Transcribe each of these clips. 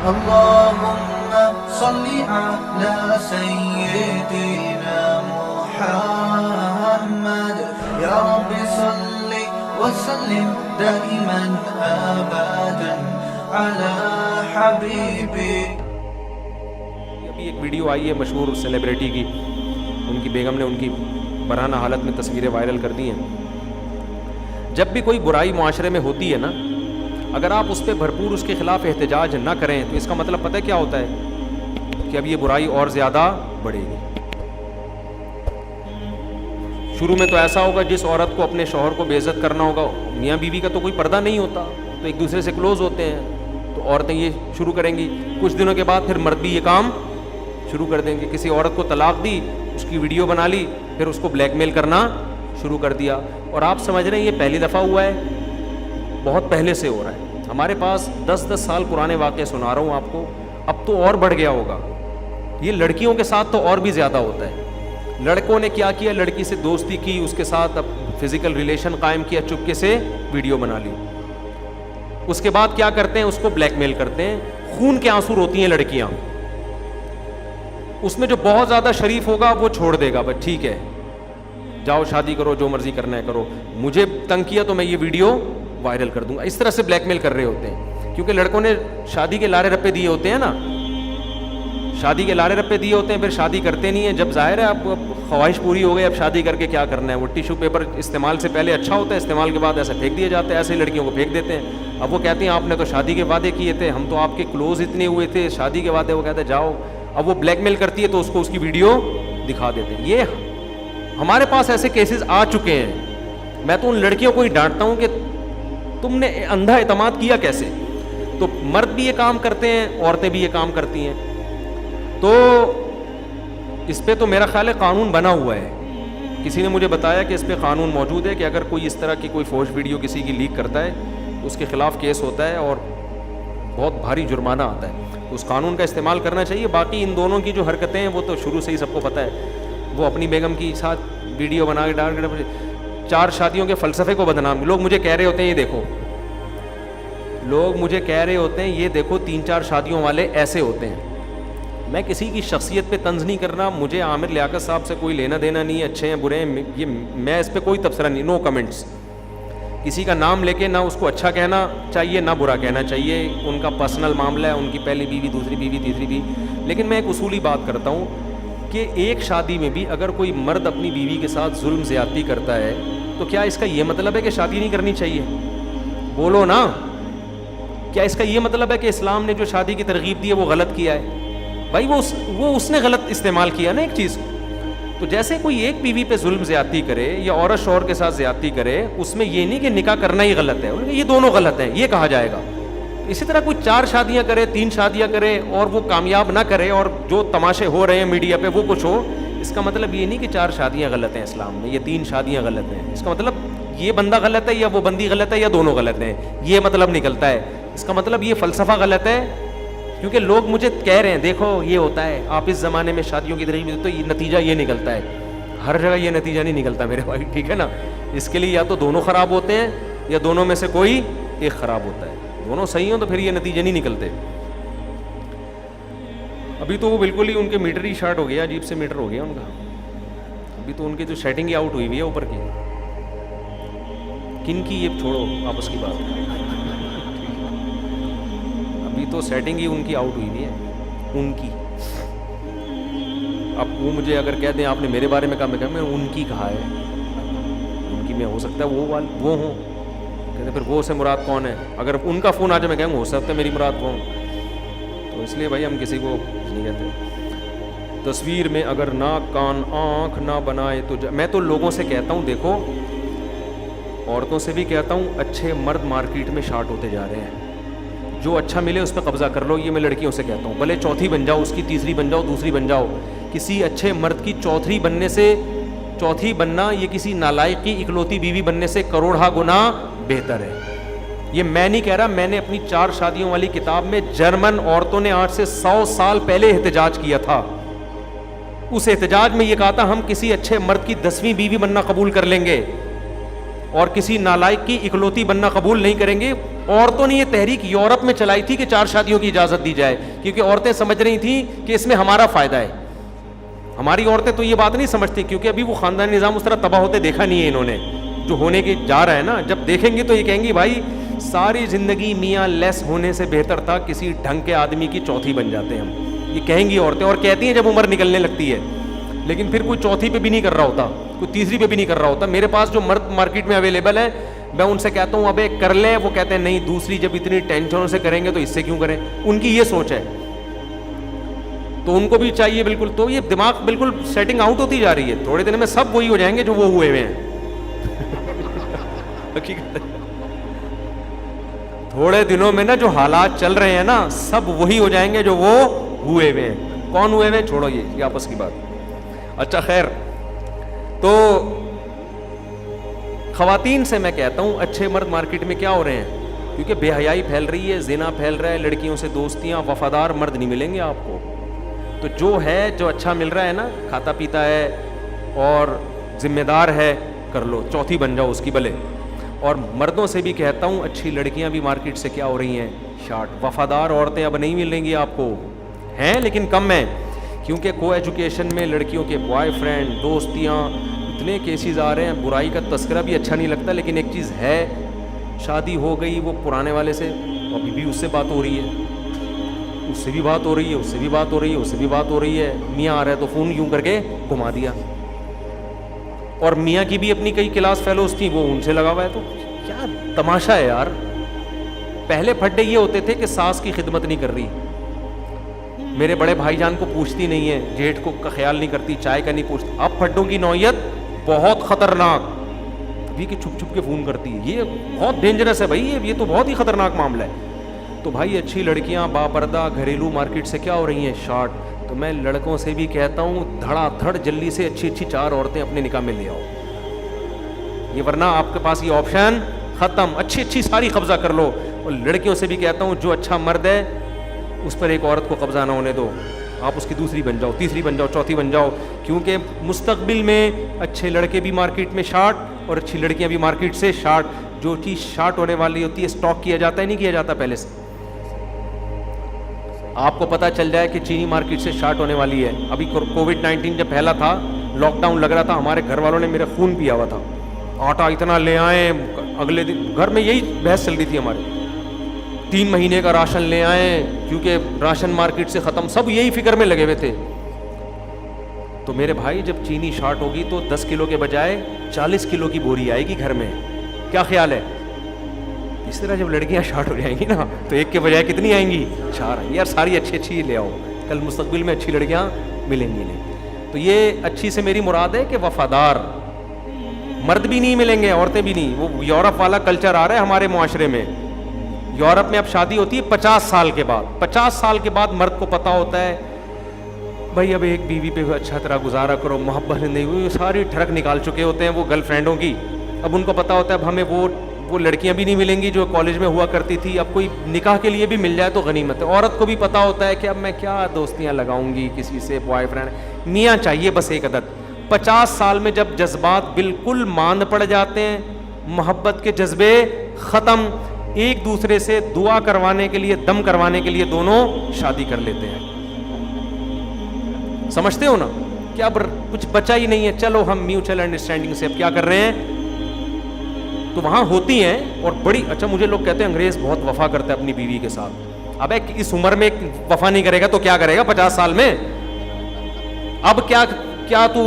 اللهم صل على سيدنا محمد يا رب صل وسلم دائما ابدا على حبيبي. ابھی ایک ویڈیو آئی ہے مشہور سیلیبریٹی کی، ان کی بیگم نے ان کی برہنہ حالت میں تصویریں وائرل کر دی ہیں. جب بھی کوئی برائی معاشرے میں ہوتی ہے نا، اگر آپ اس پہ بھرپور اس کے خلاف احتجاج نہ کریں تو اس کا مطلب پتہ ہے کیا ہوتا ہے؟ کہ اب یہ برائی اور زیادہ بڑھے گی. شروع میں تو ایسا ہوگا جس عورت کو اپنے شوہر کو بے عزت کرنا ہوگا، میاں بیوی کا تو کوئی پردہ نہیں ہوتا، تو ایک دوسرے سے کلوز ہوتے ہیں، تو عورتیں یہ شروع کریں گی. کچھ دنوں کے بعد پھر مرد بھی یہ کام شروع کر دیں گے. کسی عورت کو طلاق دی، اس کی ویڈیو بنا لی، پھر اس کو بلیک میل کرنا شروع کر دیا. اور آپ سمجھ رہے ہیں یہ پہلی دفعہ ہوا ہے؟ بہت پہلے سے ہو رہا ہے. ہمارے پاس 10 سال پرانے واقعے سنا رہا ہوں آپ کو، اب تو اور بڑھ گیا ہوگا. یہ لڑکیوں کے ساتھ تو اور بھی زیادہ ہوتا ہے. لڑکوں نے کیا کیا، لڑکی سے دوستی کی، اس کے ساتھ اب فزیکل ریلیشن قائم کیا، چپکے سے ویڈیو بنا لی. اس کے بعد کیا کرتے ہیں، اس کو بلیک میل کرتے ہیں. خون کے آنسو روتی ہیں لڑکیاں. اس میں جو بہت زیادہ شریف ہوگا وہ چھوڑ دے گا، بس ٹھیک ہے جاؤ شادی کرو، جو مرضی کرنا ہے کرو، مجھے تنگ کیا تو میں یہ ویڈیو وائرل کر دوں گا. اس طرح سے بلیک میل کر رہے ہوتے ہیں، کیونکہ لڑکوں نے شادی کے لارے رپے دیے ہوتے ہیں نا، شادی کے لارے رپے دیے ہوتے ہیں، پھر شادی کرتے نہیں ہیں. جب ظاہر ہے اب خواہش پوری ہو گئی، اب شادی کر کے کیا کرنا ہے. وہ ٹیشو پیپر استعمال سے پہلے اچھا ہوتا ہے، استعمال کے بعد ایسے پھینک دیا جاتا ہے، ایسے لڑکیوں کو پھینک دیتے ہیں. اب وہ کہتے ہیں آپ نے تو شادی کے وعدے کیے تھے، ہم تو آپ کے کلوز اتنے ہوئے تھے، شادی کے وعدے. وہ کہتے ہیں جاؤ. اب وہ بلیک میل کرتی ہے تو اس کو اس کی ویڈیو دکھا دیتے ہیں. یہ ہمارے پاس ایسے کیسز آ چکے ہیں. میں تو ان لڑکیوں کو ہی ڈانٹتا ہوں کہ تم نے اندھا اعتماد کیا کیسے. تو مرد بھی یہ کام کرتے ہیں، عورتیں بھی یہ کام کرتی ہیں. تو اس پہ تو میرا خیال ہے قانون بنا ہوا ہے. کسی نے مجھے بتایا کہ اس پہ قانون موجود ہے کہ اگر کوئی اس طرح کی کوئی فوش ویڈیو کسی کی لیک کرتا ہے اس کے خلاف کیس ہوتا ہے اور بہت بھاری جرمانہ آتا ہے. اس قانون کا استعمال کرنا چاہیے. باقی ان دونوں کی جو حرکتیں ہیں وہ تو شروع سے ہی سب کو پتہ ہے. وہ اپنی بیگم کی ساتھ ویڈیو بنا کے ڈال کر 4 شادیوں کے فلسفے کو بدنام. لوگ مجھے کہہ رہے ہوتے ہیں یہ دیکھو، لوگ مجھے کہہ رہے ہوتے ہیں یہ دیکھو 3-4 شادیوں والے ایسے ہوتے ہیں. میں کسی کی شخصیت پہ طنز نہیں کرنا، مجھے عامر لیاقت صاحب سے کوئی لینا دینا نہیں ہے، اچھے ہیں برے ہیں، یہ میں اس پہ کوئی تبصرہ نہیں، نو کمنٹس. کسی کا نام لے کے نہ اس کو اچھا کہنا چاہیے نہ برا کہنا چاہیے، ان کا پرسنل معاملہ ہے، ان کی پہلی بیوی، دوسری بیوی، تیسری بیوی. لیکن میں ایک اصولی بات کرتا ہوں کہ ایک شادی میں بھی اگر کوئی مرد اپنی بیوی کے ساتھ ظلم زیادتی کرتا ہے تو کیا اس کا یہ مطلب ہے کہ شادی نہیں کرنی چاہیے؟ بولو نا. کیا اس کا یہ مطلب ہے کہ اسلام نے جو شادی کی ترغیب دی ہے وہ غلط کیا ہے؟ بھائی وہ اس نے غلط استعمال کیا نا ایک چیز. تو جیسے کوئی ایک بیوی پہ ظلم زیادتی کرے یا عورت شوہر کے ساتھ زیادتی کرے، اس میں یہ نہیں کہ نکاح کرنا ہی غلط ہے، یہ دونوں غلط ہیں یہ کہا جائے گا. اسی طرح کوئی 4 شادیاں کرے، 3 شادیاں کرے اور وہ کامیاب نہ کرے اور جو تماشے ہو رہے ہیں میڈیا پہ وہ کچھ ہو، اس کا مطلب یہ نہیں کہ 4 شادیاں غلط ہیں اسلام میں، یہ 3 شادیاں غلط ہیں. اس کا مطلب یہ بندہ غلط ہے یا وہ بندی غلط ہے یا دونوں غلط ہیں، یہ مطلب نکلتا ہے. اس کا مطلب یہ فلسفہ غلط ہے. کیونکہ لوگ مجھے کہہ رہے ہیں دیکھو یہ ہوتا ہے، آپ اس زمانے میں شادیوں کی ترغیب تو یہ نتیجہ یہ نکلتا ہے. ہر جگہ یہ نتیجہ نہیں نکلتا میرے بھائی، ٹھیک ہے نا. اس کے لیے یا تو دونوں خراب ہوتے ہیں یا دونوں میں سے کوئی ایک خراب ہوتا ہے. دونوں صحیح ہوں تو پھر یہ نتیجے نہیں نکلتے. ابھی تو وہ بالکل ہی ان کے میٹر ہی شارٹ ہو گیا، عجیب سے میٹر ہو گیا ان کا. ابھی تو ان کی جو سیٹنگ ہی آؤٹ ہوئی ہوئی ہے اوپر کی. کن کی یہ چھوڑو آپس کی بات، ابھی تو سیٹنگ ہی ان کی آؤٹ ہوئی ہوئی ہے ان کی. اب وہ مجھے اگر کہتے ہیں آپ نے میرے بارے میں کہا، میں کہا میں نے ان کی کہا ہے، ان کی میں ہو سکتا ہے وہ ہوں. کہتے پھر وہ سے مراد کون ہے؟ اگر ان کا فون آ جائے میں کہوں ہو سکتا ہے میری مراد کون. تو اس لیے بھائی ہم کسی کو نہیں کہتے. تصویر میں اگر ناک کان آنکھ نہ بنائے تو میں تو لوگوں سے کہتا ہوں دیکھو، عورتوں سے بھی کہتا ہوں اچھے مرد مارکیٹ میں شارٹ ہوتے جا رہے ہیں. جو اچھا ملے اس پہ قبضہ کر لو، یہ میں لڑکیوں سے کہتا ہوں. بھلے چوتھی بن جاؤ، اس کی تیسری بن جاؤ، دوسری بن جاؤ. کسی اچھے مرد کی چوتھی بننا یہ کسی نالائق کی اکلوتی بیوی بننے سے کروڑہ گنا بہتر ہے. یہ میں نہیں کہہ رہا، میں نے اپنی 4 شادیوں والی کتاب میں جرمن عورتوں نے آج سے 100 سال پہلے احتجاج کیا تھا. اس احتجاج میں یہ کہا تھا ہم کسی اچھے مرد کی 10ویں بیوی بننا قبول کر لیں گے اور کسی نالائق کی اکلوتی بننا قبول نہیں کریں گے. عورتوں نے یہ تحریک یورپ میں چلائی تھی کہ 4 شادیوں کی اجازت دی جائے, کیونکہ عورتیں سمجھ رہی تھیں کہ اس میں ہمارا فائدہ ہے. ہماری عورتیں تو یہ بات نہیں سمجھتی, کیونکہ ابھی وہ خاندانی نظام اس طرح تباہ ہوتے دیکھا نہیں ہے انہوں نے, جو ہونے کے جا رہا ہے نا. جب دیکھیں گے تو یہ کہیں گی بھائی ساری زندگی میاں لیس ہونے سے بہتر تھا کسی ڈھنگ کے آدمی کی چوتھی بن جاتے ہم. یہ کہیں گی عورتیں, اور کہتی ہیں جب عمر نکلنے لگتی ہے. لیکن پھر کوئی چوتھی پہ بھی نہیں کر رہا ہوتا, کوئی تیسری پہ بھی نہیں کر رہا ہوتا. میرے پاس جو مرد مارکیٹ میں اویلیبل ہے, میں ان سے کہتا ہوں ابے کر لیں, وہ کہتے ہیں نہیں دوسری جب اتنی ٹینشنوں سے کریں گے تو اس سے کیوں کریں. ان کی یہ سوچ ہے, تو ان کو بھی چاہیے بالکل. تو یہ دماغ بالکل سیٹنگ آؤٹ ہوتی جا رہی ہے, تھوڑے دن میں سب وہی ہو جائیں گے جو وہ ہوئے ہوئے ہیں. حقیقت ہے, تھوڑے دنوں میں نا جو حالات چل رہے ہیں نا سب وہی ہو جائیں گے جو وہ ہوئے ہوئے ہیں. کون ہوئے ہوئے ہیں چھوڑو, یہ آپس کی بات. اچھا خیر, تو خواتین سے میں کہتا ہوں اچھے مرد مارکیٹ میں کیا ہو رہے ہیں, کیونکہ بے حیائی پھیل رہی ہے, زنا پھیل رہا ہے, لڑکیوں سے دوستیاں, وفادار مرد نہیں ملیں گے آپ کو. تو جو ہے جو اچھا مل رہا ہے نا, کھاتا پیتا ہے اور ذمہ دار ہے, کر لو, چوتھی بن جاؤ اس کی بھلے. اور مردوں سے بھی کہتا ہوں اچھی لڑکیاں بھی مارکیٹ سے کیا ہو رہی ہیں, شارٹ. وفادار عورتیں اب نہیں ملیں گی آپ کو, ہیں لیکن کم ہیں, کیونکہ کو ایجوکیشن میں لڑکیوں کے بوائے فرینڈ, دوستیاں, اتنے کیسز آ رہے ہیں. برائی کا تذکرہ بھی اچھا نہیں لگتا, لیکن ایک چیز ہے, شادی ہو گئی وہ پرانے والے سے, ابھی بھی اس سے بات ہو رہی ہے, اس سے بھی بات ہو رہی ہے, اس سے بھی بات ہو رہی ہے, اس سے بھی بات ہو رہی ہے. میاں آ رہا ہے تو فون یوں کر کے گھما دیا, اور میاں کی بھی اپنی کئی کلاس فیلوز تھیں, وہ ان سے لگا ہوا ہے. تو کیا تماشا ہے یار. پہلے پھڈے یہ ہوتے تھے کہ ساس کی خدمت نہیں کر رہی, میرے بڑے بھائی جان کو پوچھتی نہیں ہے, جیٹھ کو کا خیال نہیں کرتی, چائے کا نہیں پوچھتی. اب پھڈوں کی نوعیت بہت خطرناک, ابھی کہ چھپ چھپ کے فون کرتی ہے. یہ بہت ڈینجرس ہے بھائی, یہ تو بہت ہی خطرناک معاملہ ہے. تو بھائی اچھی لڑکیاں باپردہ گھریلو مارکیٹ سے کیا ہو رہی ہیں, شارٹ. تو میں لڑکوں سے بھی کہتا ہوں دھڑا دھڑ جلدی سے اچھی اچھی 4 عورتیں اپنے نکاح میں لے آؤ. یہ ورنہ آپ کے پاس یہ آپشن ختم, اچھی اچھی ساری قبضہ کر لو. اور لڑکیوں سے بھی کہتا ہوں جو اچھا مرد ہے اس پر ایک عورت کو قبضہ نہ ہونے دو, آپ اس کی دوسری بن جاؤ, تیسری بن جاؤ, چوتھی بن جاؤ. کیونکہ مستقبل میں اچھے لڑکے بھی مارکیٹ میں شارٹ اور اچھی لڑکیاں بھی مارکیٹ سے شارٹ. جو چیز شارٹ ہونے والی ہوتی ہے اسٹاک کیا جاتا ہے, نہیں کیا جاتا پہلے سے. آپ کو پتہ چل جائے کہ چینی مارکیٹ سے شارٹ ہونے والی ہے. ابھی کووڈ-19 جب پھیلا تھا, لاک ڈاؤن لگ رہا تھا, ہمارے گھر والوں نے میرا خون پیا ہوا تھا. آٹا اتنا لے آئیں, اگلے دن گھر میں یہی بحث چل رہی تھی ہمارے, 3 مہینے کا راشن لے آئیں کیونکہ راشن مارکیٹ سے ختم, سب یہی فکر میں لگے ہوئے تھے. تو میرے بھائی جب چینی شارٹ ہوگی تو 10 کلو کے بجائے 40 کلو کی بوری آئے گی گھر میں. کیا خیال ہے؟ اس طرح جب لڑکیاں شارٹ ہو جائیں گی نا تو 1 کے بجائے کتنی آئیں گی, 4 آئیں گی. یار ساری اچھی اچھی لے آؤ, کل مستقبل میں اچھی لڑکیاں ملیں گی نہیں. تو یہ اچھی سے میری مراد ہے کہ وفادار مرد بھی نہیں ملیں گے, عورتیں بھی نہیں. وہ یورپ والا کلچر آ رہا ہے ہمارے معاشرے میں. یورپ میں اب شادی ہوتی ہے 50 سال کے بعد. 50 سال کے بعد مرد کو پتا ہوتا ہے بھائی اب ایک بیوی پہ اچھا طرح گزارا کرو, محبت نہیں ہوئی, ساری ٹھڑک نکال چکے ہوتے ہیں وہ گرل فرینڈوں کی. اب ان کو پتا ہوتا ہے اب ہمیں وہ لڑکیاں بھی نہیں ملیں گی جو کالج میں ہوا کرتی تھی, اب کوئی نکاح کے لیے بھی مل جائے تو غنیمت ہے. عورت کو بھی پتا ہوتا ہے کہ اب میں کیا دوستیاں لگاؤں گی کسی سے, بوائے فرینڈ, میاں چاہیے بس ایک عدد. 50 سال میں جب جذبات بالکل ماند پڑ جاتے ہیں, محبت کے جذبے ختم, ایک دوسرے سے دعا کروانے کے لیے, دم کروانے کے لیے دونوں شادی کر لیتے ہیں. سمجھتے ہو نا کہ اب کچھ بچا ہی نہیں ہے, چلو ہم میوچل انڈرسٹینڈنگ سے اب کیا کر رہے ہیں. تو وہاں ہوتی ہیں اور بڑی, اچھا مجھے لوگ کہتے ہیں انگریز بہت وفا کرتا ہے اپنی بیوی کے ساتھ. اب اس عمر میں وفا نہیں کرے گا تو کیا کرے گا 50 سال میں. اب کیا تو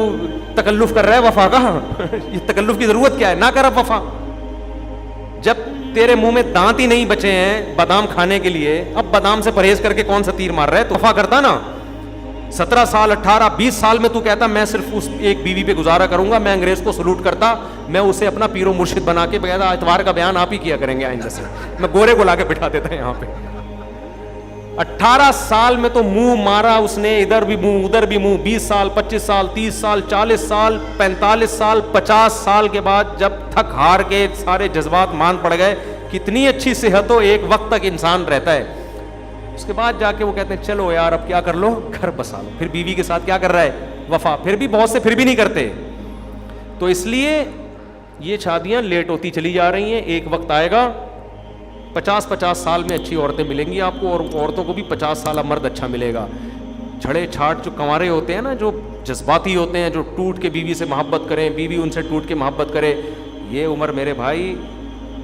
تکلف کر رہا ہے وفا کا؟ یہ تکلف کی ضرورت کیا ہے, نہ کر اب وفا. جب تیرے منہ میں دانت ہی نہیں بچے ہیں بادام کھانے کے لیے, اب بادام سے پرہیز کر کے کون سا تیر مار رہا ہے, تو وفا کرتا نا. 17 سال 18 20 سال میں تو کہتا میں صرف اس ایک بیوی پہ گزارا کروں گا. میں انگریز کو سلوٹ کرتا, میں اسے اپنا پیر و مرشد بنا کے کہتا اتوار کا بیان آپ ہی کیا کریں گے آئندہ سے. میں گورے کو لا کے بٹھا دیتا یہاں پہ. 18 سال میں تو منہ مارا اس نے, ادھر بھی منہ ادھر بھی منہ. 20 سال 25 سال 30 سال 40 سال 45 سال 50 سال کے بعد جب تھک ہار کے سارے جذبات مان پڑ گئے, کتنی اچھی صحت ہو, ایک وقت تک انسان رہتا ہے. اس کے بعد جا کے وہ کہتے ہیں چلو یار اب کیا کر لو, گھر بسا لو. پھر بیوی کے ساتھ کیا کر رہا ہے, وفا. پھر بھی بہت سے پھر بھی نہیں کرتے. تو اس لیے یہ شادیاں لیٹ ہوتی چلی جا رہی ہیں. ایک وقت آئے گا 50 سال میں اچھی عورتیں ملیں گی آپ کو, اور عورتوں کو بھی 50 سالہ مرد اچھا ملے گا. چھڑے چھاٹ جو کنوارے ہوتے ہیں نا, جو جذباتی ہوتے ہیں, جو ٹوٹ کے بیوی سے محبت کریں, بیوی ان سے ٹوٹ کے محبت کرے, یہ عمر میرے بھائی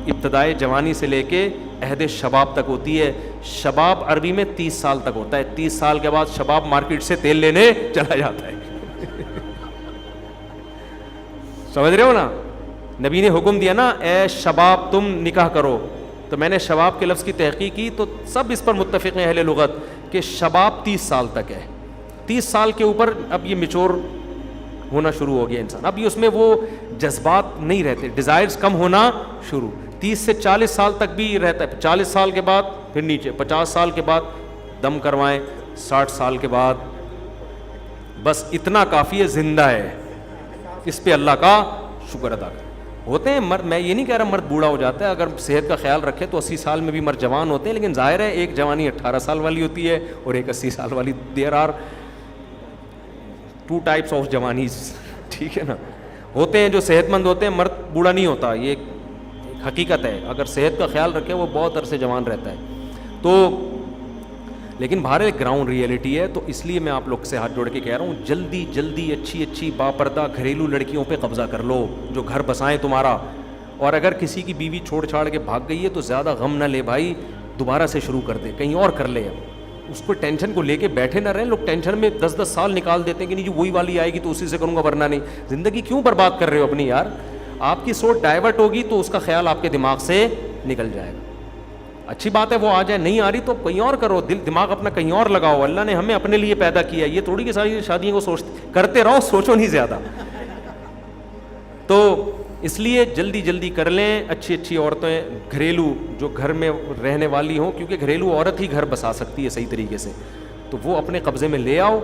ابتدائے جوانی سے لے کے عہد شباب تک ہوتی ہے. شباب عربی میں 30 سال تک ہوتا ہے. 30 سال کے بعد شباب مارکیٹ سے تیل لینے چلا جاتا ہے. سمجھ رہے ہو نا, نبی نے حکم دیا نا اے شباب تم نکاح کرو, تو میں نے شباب کے لفظ کی تحقیق کی تو سب اس پر متفق ہیں اہل لغت کہ شباب 30 سال تک ہے. 30 سال کے اوپر اب یہ میچور ہونا شروع ہو گیا انسان, اب یہ اس میں وہ جذبات نہیں رہتے, ڈیزائرز کم ہونا شروع. 30 سے 40 سال تک بھی رہتا ہے, 40 سال کے بعد پھر نیچے, 50 سال کے بعد دم کروائیں, 60 سال کے بعد بس اتنا کافی ہے, زندہ ہے, اس پہ اللہ کا شکر ادا کریں. ہوتے ہیں مرد, میں یہ نہیں کہہ رہا مرد بوڑھا ہو جاتا ہے, اگر صحت کا خیال رکھے تو 80 سال میں بھی مرد جوان ہوتے ہیں, لیکن ظاہر ہے ایک جوانی 18 سال والی ہوتی ہے اور ایک 80 سال والی. دیر آر 2 types آف جوانیز, ٹھیک ہے نا. ہوتے ہیں جو صحت مند ہوتے ہیں, مرد بوڑھا نہیں ہوتا, یہ ایک حقیقت ہے. اگر صحت کا خیال رکھے وہ بہت عرصے جوان رہتا ہے. تو لیکن باہر ایک گراؤنڈ ریئلٹی ہے, تو اس لیے میں آپ لوگ سے ہاتھ جوڑ کے کہہ رہا ہوں جلدی جلدی اچھی باپردہ گھریلو لڑکیوں پہ قبضہ کر لو جو گھر بسائیں تمہارا. اور اگر کسی کی بیوی چھوڑ چھاڑ کے بھاگ گئی ہے تو زیادہ غم نہ لے بھائی, دوبارہ سے شروع کر دے, کہیں اور کر لے. اس کو ٹینشن کو لے کے بیٹھے نہ رہیں. لوگ ٹینشن میں 10 سال نکال دیتے ہیں کہ نہیں جو وہی والی آئے گی تو اسی سے کروں گا, ورنہ نہیں. زندگی کیوں برباد کر رہے ہو اپنی یار؟ آپ کی سوچ ڈائیورٹ ہوگی تو اس کا خیال آپ کے دماغ سے نکل جائے گا. اچھی بات ہے وہ آ جائے, نہیں آ رہی تو کہیں اور کرو, دماغ اپنا کہیں اور لگاؤ. اللہ نے ہمیں اپنے لیے پیدا کیا, یہ تھوڑی کہ ساری شادیوں کو کرتے رہو, سوچو نہیں زیادہ. تو اس لیے جلدی جلدی کر لیں. اچھی عورتیں گھریلو جو گھر میں رہنے والی ہوں, کیونکہ گھریلو عورت ہی گھر بسا سکتی ہے صحیح طریقے سے, تو وہ اپنے قبضے میں لے آؤ.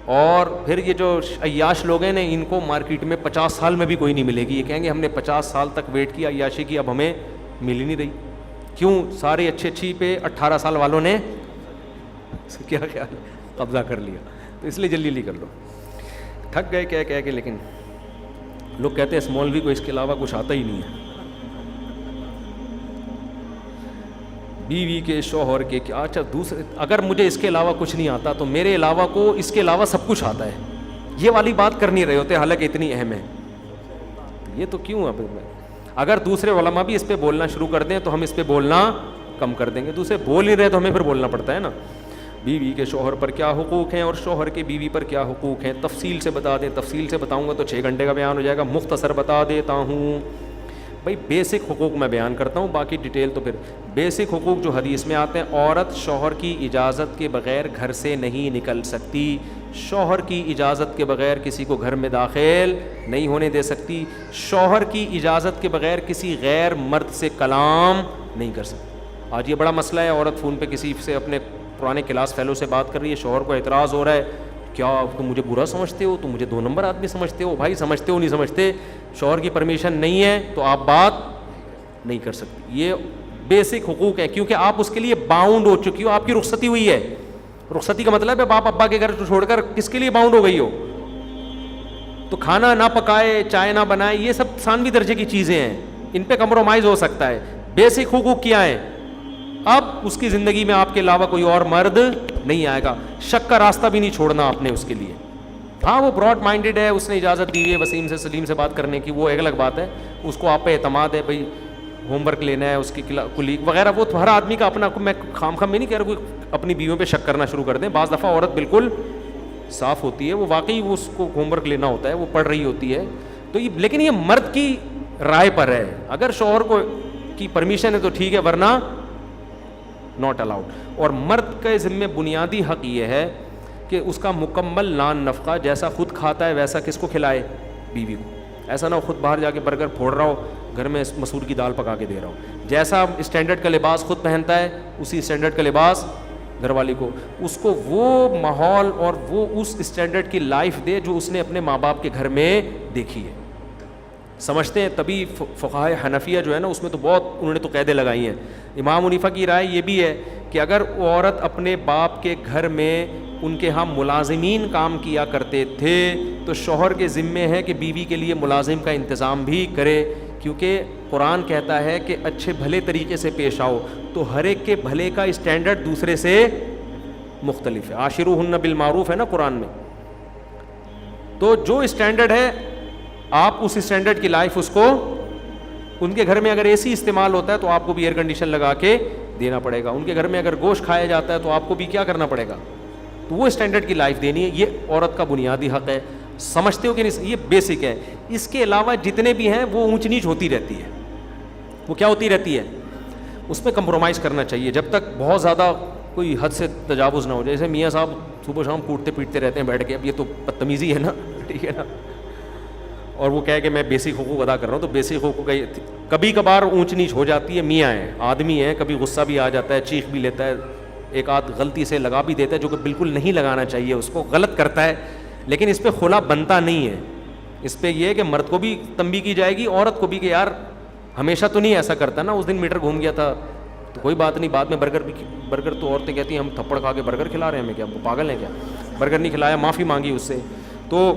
اور پھر یہ جو عیاش لوگ ہیں نا, ان کو مارکیٹ میں 50 سال میں بھی کوئی نہیں ملے گی. یہ کہیں گے ہم نے 50 سال تک ویٹ کیا عیاشی کی, اب ہمیں مل ہی نہیں رہی. کیوں؟ سارے اچھی پہ 18 سال والوں نے کیا خیال قبضہ کر لیا. تو اس لیے جلدی جلدی کر لو. تھک گئے کہہ کے, لیکن لوگ کہتے ہیں اس مولوی کو اس کے علاوہ کچھ آتا ہی نہیں ہے. بیوی کے, شوہر کے, کیا اچھا دوسرے, اگر مجھے اس کے علاوہ کچھ نہیں آتا تو میرے علاوہ کو اس کے علاوہ سب کچھ آتا ہے. یہ والی بات کر نہیں رہے ہوتے, حالانکہ اتنی اہم ہے. یہ تو کیوں اب اگر دوسرے علماء بھی اس پہ بولنا شروع کر دیں تو ہم اس پہ بولنا کم کر دیں گے. دوسرے بول نہیں رہے تو ہمیں پھر بولنا پڑتا ہے نا. بیوی کے شوہر پر کیا حقوق ہیں اور شوہر کے بیوی پر کیا حقوق ہیں, تفصیل سے بتا دیں. تفصیل سے بتاؤں گا تو 6 گھنٹے کا بیان ہو جائے گا, مختصر بتا دیتا ہوں. بھائی بیسک حقوق میں بیان کرتا ہوں, باقی ڈیٹیل تو پھر. بیسک حقوق جو حدیث میں آتے ہیں, عورت شوہر کی اجازت کے بغیر گھر سے نہیں نکل سکتی. شوہر کی اجازت کے بغیر کسی کو گھر میں داخل نہیں ہونے دے سکتی. شوہر کی اجازت کے بغیر کسی غیر مرد سے کلام نہیں کر سکتی. آج یہ بڑا مسئلہ ہے, عورت فون پہ کسی سے اپنے پرانے کلاس فیلو سے بات کر رہی ہے, شوہر کو اعتراض ہو رہا ہے, کیا تم مجھے برا سمجھتے ہو, تم مجھے 2 نمبر آدمی سمجھتے ہو. بھائی سمجھتے ہو نہیں سمجھتے, شوہر کی پرمیشن نہیں ہے تو آپ بات نہیں کر سکتی. یہ بیسک حقوق ہے, کیونکہ آپ اس کے لیے باؤنڈ ہو چکی ہو, آپ کی رخصتی ہوئی ہے. رخصتی کا مطلب ہے باپ ابا کے گھر چھوڑ کر کس کے لیے باؤنڈ ہو گئی ہو. تو کھانا نہ پکائے, چائے نہ بنائے, یہ سب ثانوی درجے کی چیزیں ہیں, ان پہ کمپرومائز ہو سکتا ہے. بیسک حقوق کیا ہیں؟ اب اس کی زندگی میں آپ کے علاوہ کوئی اور مرد نہیں آئے گا. شک کا راستہ بھی نہیں چھوڑنا آپ نے اس کے لیے. ہاں وہ براڈ مائنڈیڈ ہے, اس نے اجازت دی ہے وسیم سے, سلیم سے بات کرنے کی, وہ ایک الگ بات ہے. اس کو آپ پہ اعتماد ہے, بھائی ہوم ورک لینا ہے, اس کی کلیگ وغیرہ, وہ ہر آدمی کا اپنا. میں خام میں نہیں کہہ رہا کوئی اپنی بیویوں پہ شک کرنا شروع کر دیں. بعض دفعہ عورت بالکل صاف ہوتی ہے, وہ واقعی اس کو ہوم ورک لینا ہوتا ہے, وہ پڑھ رہی ہوتی ہے, تو یہ, لیکن یہ مرد کی رائے پر ہے. اگر شوہر کو کی پرمیشن ہے تو ٹھیک ہے, ورنہ ناٹ الاؤڈ. اور مرد کے ذمہ بنیادی حق یہ ہے کہ اس کا مکمل نان نفقہ, جیسا خود کھاتا ہے ویسا کس کو کھلائے؟ بیوی کو. ایسا نہ ہو خود باہر جا کے برگر پھوڑ رہا ہو, گھر میں مسور کی دال پکا کے دے رہا ہو. جیسا اسٹینڈرڈ کا لباس خود پہنتا ہے اسی اسٹینڈرڈ کا لباس گھر والی کو, اس کو وہ ماحول اور وہ اس اسٹینڈرڈ کی لائف دے جو اس نے اپنے ماں باپ کے گھر میں دیکھی ہے. سمجھتے ہیں تبھی فقہائے حنفیہ جو ہے نا, اس میں تو بہت انہوں نے تو قیدیں لگائی ہیں. امام حنیفہ کی رائے یہ بھی ہے کہ اگر عورت اپنے باپ کے گھر میں ان کے ہاں ملازمین کام کیا کرتے تھے تو شوہر کے ذمے ہے کہ بیوی کے لیے ملازم کا انتظام بھی کرے, کیونکہ قرآن کہتا ہے کہ اچھے بھلے طریقے سے پیش آؤ, تو ہر ایک کے بھلے کا اسٹینڈرڈ دوسرے سے مختلف ہے. عاشروہن بالمعروف ہے نا قرآن میں, تو جو اسٹینڈرڈ ہے آپ اس اسٹینڈرڈ کی لائف اس کو, ان کے گھر میں اگر اے سی استعمال ہوتا ہے تو آپ کو بھی ایئر کنڈیشن لگا کے دینا پڑے گا, ان کے گھر میں اگر گوشت کھایا جاتا ہے تو آپ کو بھی کیا کرنا پڑے گا, تو وہ اسٹینڈرڈ کی لائف دینی ہے. یہ عورت کا بنیادی حق ہے, سمجھتے ہو کہ نہیں, یہ بیسک ہے. اس کے علاوہ جتنے بھی ہیں وہ اونچ نیچ ہوتی رہتی ہے, وہ کیا ہوتی رہتی ہے, اس میں کمپرومائز کرنا چاہیے جب تک بہت زیادہ کوئی حد سے تجاوز نہ ہو جائے. جیسے میاں صاحب صبح شام کوٹتے پیٹتے رہتے ہیں بیٹھ کے, اب یہ تو بدتمیزی ہے نا, ٹھیک ہے نا, اور وہ کہے کہ میں بیسک حقوق ادا کر رہا ہوں, تو بیسک حقوق کا کبھی کبھار اونچ نیچ ہو جاتی ہے. میاں ہیں, آدمی ہیں, کبھی غصہ بھی آ جاتا ہے, چیخ بھی لیتا ہے, ایک آدھ غلطی سے لگا بھی دیتا ہے جو کہ بالکل نہیں لگانا چاہیے, اس کو غلط کرتا ہے, لیکن اس پہ خلا بنتا نہیں ہے. اس پہ یہ ہے کہ مرد کو بھی تنبیہ کی جائے گی, عورت کو بھی, کہ یار ہمیشہ تو نہیں ایسا کرتا نا, اس دن میٹر گھوم گیا تھا تو کوئی بات نہیں, بعد میں برگر تو عورتیں کہتی ہیں ہم تھپڑ کھا کے برگر کھلا رہے ہیں, ہمیں کیا پاگل ہیں کیا, برگر نہیں کھلایا, معافی مانگی اس سے. تو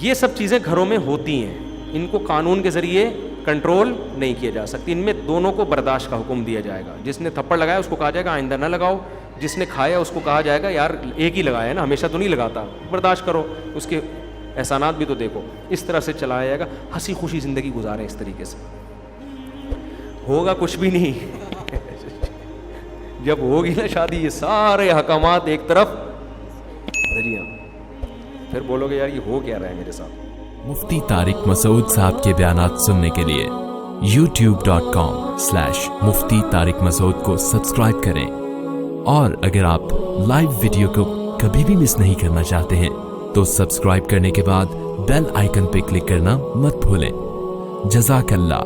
یہ سب چیزیں گھروں میں ہوتی ہیں, ان کو قانون کے ذریعے کنٹرول نہیں کیا جا سکتی. ان میں دونوں کو برداشت کا حکم دیا جائے گا. جس نے تھپڑ لگایا اس کو کہا جائے گا آئندہ نہ لگاؤ, جس نے کھایا اس کو کہا جائے گا یار ایک ہی لگایا ہے نا, ہمیشہ تو نہیں لگاتا, برداشت کرو, اس کے احسانات بھی تو دیکھو. اس طرح سے چلایا جائے گا, ہنسی خوشی زندگی گزاریں اس طریقے سے. ہوگا کچھ بھی نہیں جب ہوگی نا شادی, یہ سارے احکامات ایک طرف دریا, پھر بولو گے یار یہ ہو کیا رہا ہے میرے ساتھ. مفتی طارق مسعود صاحب کے بیانات سننے کے لیے youtube.com/مفتی طارق مسعود کو سبسکرائب کریں, اور اگر آپ لائیو ویڈیو کو کبھی بھی مس نہیں کرنا چاہتے ہیں تو سبسکرائب کرنے کے بعد بیل آئیکن پہ کلک کرنا مت بھولیں. جزاک اللہ.